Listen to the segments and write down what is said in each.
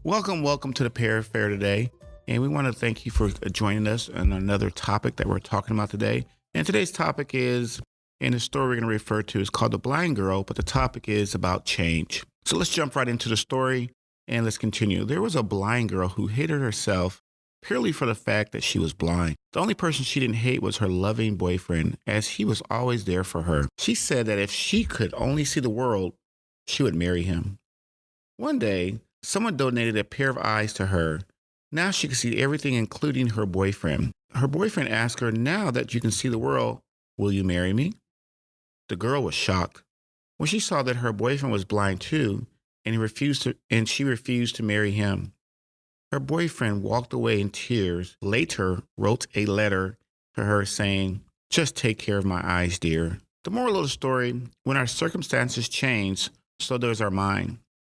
Welcome to the Pair Fair today. And we want to thank you for joining us on another topic that we're talking about today. And today's topic is, and the story we're going to refer to is called The Blind Girl, but the topic is about change. So let's jump right into the story and let's continue. There was a blind girl who hated herself purely for the fact that she was blind. The only person she didn't hate was her loving boyfriend, as he was always there for her. She said that if she could only see the world, she would marry him. One day, someone donated a pair of eyes to her. Now she could see everything, including her boyfriend. Her boyfriend asked her, "Now that you can see the world, will you marry me?" The girl was shocked when she saw that her boyfriend was blind too, and she refused to marry him. Her boyfriend walked away in tears, later wrote a letter to her saying, "Just take care of my eyes, dear." The moral of the story: when our circumstances change, so does our mind.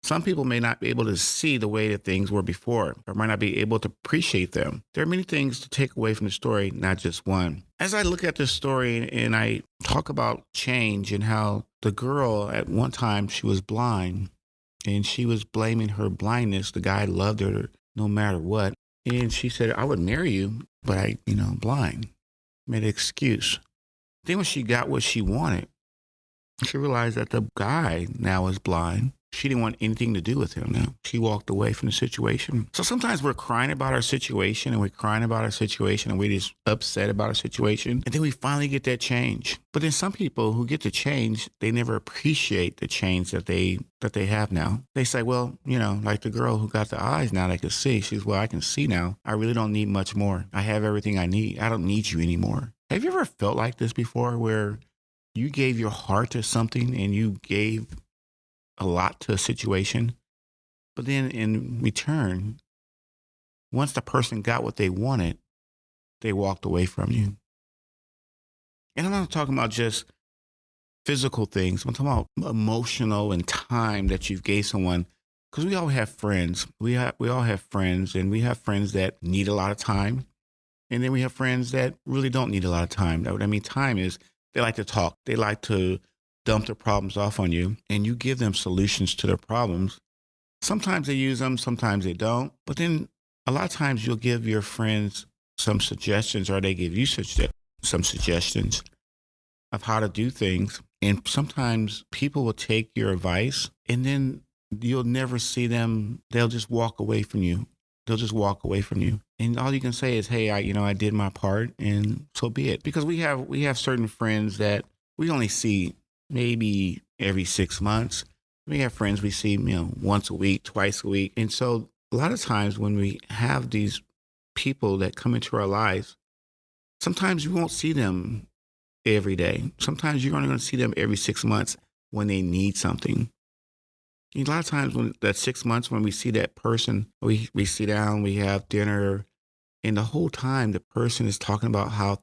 Some people may not be able to see the way that things were before, or might not be able to appreciate them. There are many things to take away from the story, not just one. As I look at this story and I talk about change and how the girl at one time, she was blind and she was blaming her blindness. The guy loved her no matter what. And she said, "I would marry you, but I'm blind." Made an excuse. Then when she got what she wanted, she realized that the guy now is blind. She didn't want anything to do with him now. She walked away from the situation. So sometimes we're crying about our situation and we're just upset about our situation. And then we finally get that change. But then some people who get the change, they never appreciate the change that they have now. They say, well, like the girl who got the eyes now they can see. She's, well, I can see now. I really don't need much more. I have everything I need. I don't need you anymore. Have you ever felt like this before where you gave your heart to something and you gave a lot to a situation, but then in return, once the person got what they wanted, they walked away from you? And I'm not talking about just physical things. I'm talking about emotional and time that you've gave someone. Because we all have friends. We all have friends, and we have friends that need a lot of time. And then we have friends that really don't need a lot of time. What I mean, time is they like to talk. They like to dump their problems off on you, and you give them solutions to their problems. Sometimes they use them, sometimes they don't. But then a lot of times you'll give your friends some suggestions, or they give you some suggestions of how to do things. And sometimes people will take your advice and then you'll never see them. They'll just walk away from you. And all you can say is, "Hey, I did my part, and so be it." Because we have certain friends that we only see maybe every 6 months. We have friends we see, once a week, twice a week. And so a lot of times when we have these people that come into our lives, sometimes you won't see them every day. Sometimes you're only going to see them every 6 months when they need something. And a lot of times when that 6 months, when we see that person, we sit down, we have dinner, and the whole time the person is talking about how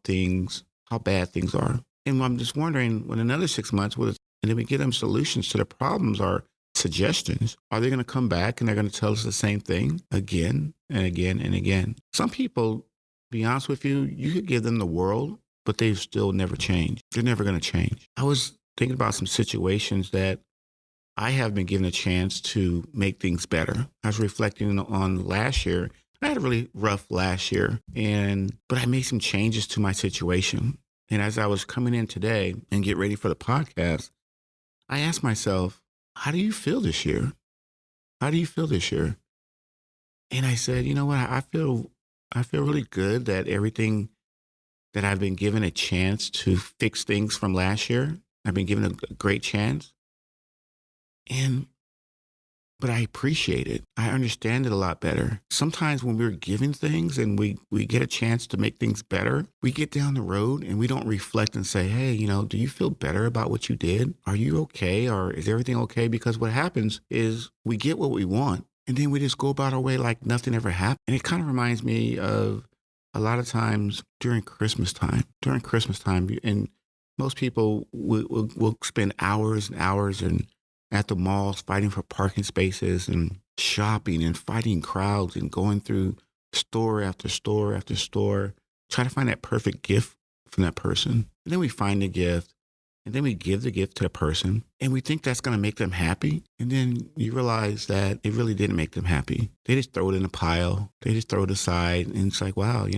bad things are. And I'm just wondering, when another 6 months, and then we give them solutions to the problems or suggestions, are they going to come back and they're going to tell us the same thing again and again and again? Some people, to be honest with you, you could give them the world, but they still never change. They're never going to change. I was thinking about some situations that I have been given a chance to make things better. I was reflecting on last year. I had a really rough last year, but I made some changes to my situation. And as I was coming in today and get ready for the podcast, I asked myself, how do you feel this year? How do you feel this year? And I said, you know what? I feel really good that everything that I've been given a chance to fix things from last year. I've been given a great chance. But I appreciate it. I understand it a lot better. Sometimes when we're given things and we get a chance to make things better, we get down the road and we don't reflect and say, "Hey, do you feel better about what you did? Are you okay? Or is everything okay?" Because what happens is we get what we want and then we just go about our way like nothing ever happened. And it kind of reminds me of a lot of times during Christmas time, and most people will spend hours and hours at the malls fighting for parking spaces and shopping and fighting crowds and going through store after store after store, trying to find that perfect gift from that person. And then we find the gift And then we give the gift to the person and we think that's going to make them happy. And then you realize that it really didn't make them happy. They just throw it in a pile. They just throw it aside. And it's like, wow,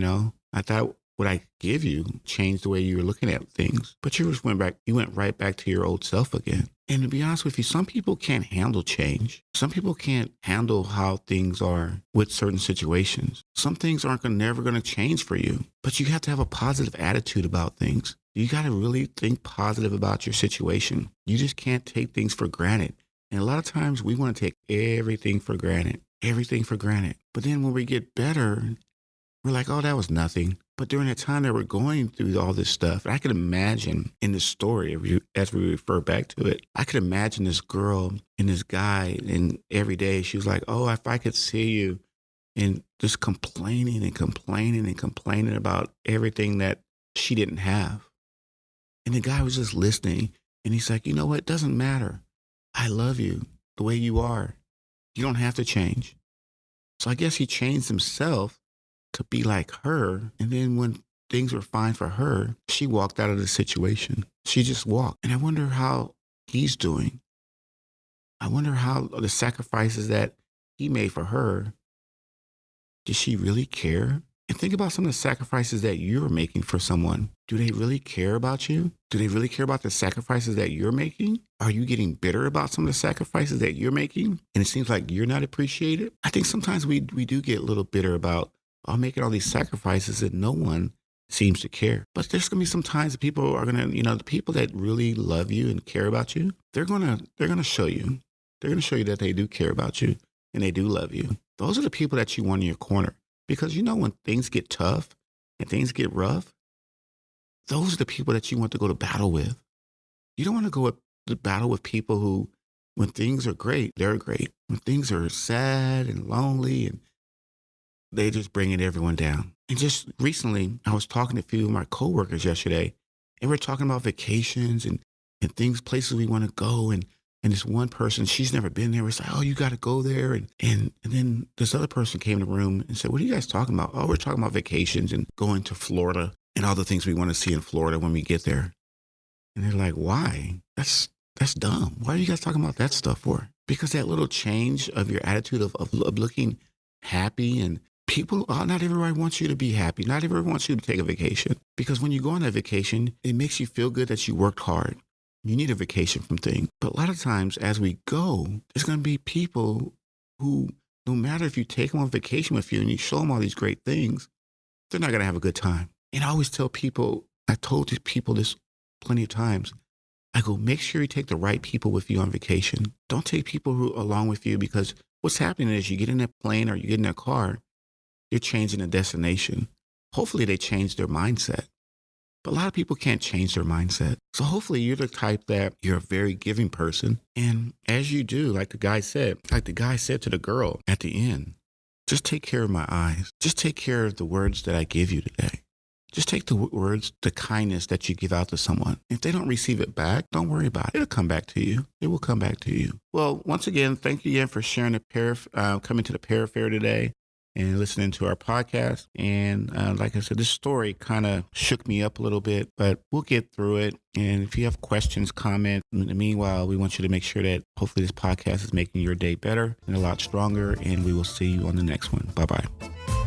I thought what I give you changed the way you were looking at things. But you went right back to your old self again. And to be honest with you, some people can't handle change. Some people can't handle how things are with certain situations. Some things aren't never going to change for you, but you have to have a positive attitude about things. You got to really think positive about your situation. You just can't take things for granted. And a lot of times we want to take everything for granted. But then when we get better, we're like, oh, that was nothing. But during that time that we're going through all this stuff, I could imagine in the story, as we refer back to it, I could imagine this girl and this guy, and every day she was like, oh, if I could see you, and just complaining about everything that she didn't have. And the guy was just listening, and he's like, you know what? It doesn't matter. I love you the way you are. You don't have to change. So I guess he changed himself to be like her. And then when things were fine for her, she walked out of the situation. She just walked. And I wonder how he's doing. I wonder how the sacrifices that he made for her, did she really care? And think about some of the sacrifices that you're making for someone. Do they really care about you? Do they really care about the sacrifices that you're making? Are you getting bitter about some of the sacrifices that you're making? And it seems like you're not appreciated. I think sometimes we do get a little bitter about making all these sacrifices and no one seems to care. But there's going to be some times that people are going to, the people that really love you and care about you, they're going to show you. They're going to show you that they do care about you and they do love you. Those are the people that you want in your corner. Because when things get tough and things get rough, those are the people that you want to go to battle with. You don't want to go to battle with people who, when things are great, they're great. When things are sad and lonely, and they just bringing everyone down. And just recently, I was talking to a few of my coworkers yesterday, and we're talking about vacations and things, places we want to go. And this one person, she's never been there. It's like, oh, you got to go there. And then this other person came in the room and said, what are you guys talking about? Oh, we're talking about vacations and going to Florida and all the things we want to see in Florida when we get there. And they're like, why? That's dumb. Why are you guys talking about that stuff for? Because that little change of your attitude of looking happy, and people, not everybody wants you to be happy. Not everybody wants you to take a vacation. Because when you go on that vacation, it makes you feel good that you worked hard. You need a vacation from things. But a lot of times as we go, there's going to be people who, no matter if you take them on vacation with you and you show them all these great things, they're not going to have a good time. And I always tell people, I told these people this plenty of times, I go, make sure you take the right people with you on vacation. Don't take people who are along with you, because what's happening is you get in that plane or you get in that car, you're changing the destination. Hopefully they change their mindset. But a lot of people can't change their mindset. So hopefully you're the type that you're a very giving person. And as you do, like the guy said to the girl at the end, just take care of my eyes. Just take care of the words that I give you today. Just take the words, the kindness that you give out to someone. If they don't receive it back, don't worry about it. It'll come back to you. It will come back to you. Well, once again, thank you again for sharing coming to the Para Fair today and listening to our podcast. And like I said, this story kind of shook me up a little bit, but we'll get through it. And if you have questions, comments, in the meanwhile, we want you to make sure that hopefully this podcast is making your day better and a lot stronger. And we will see you on the next one. Bye-bye.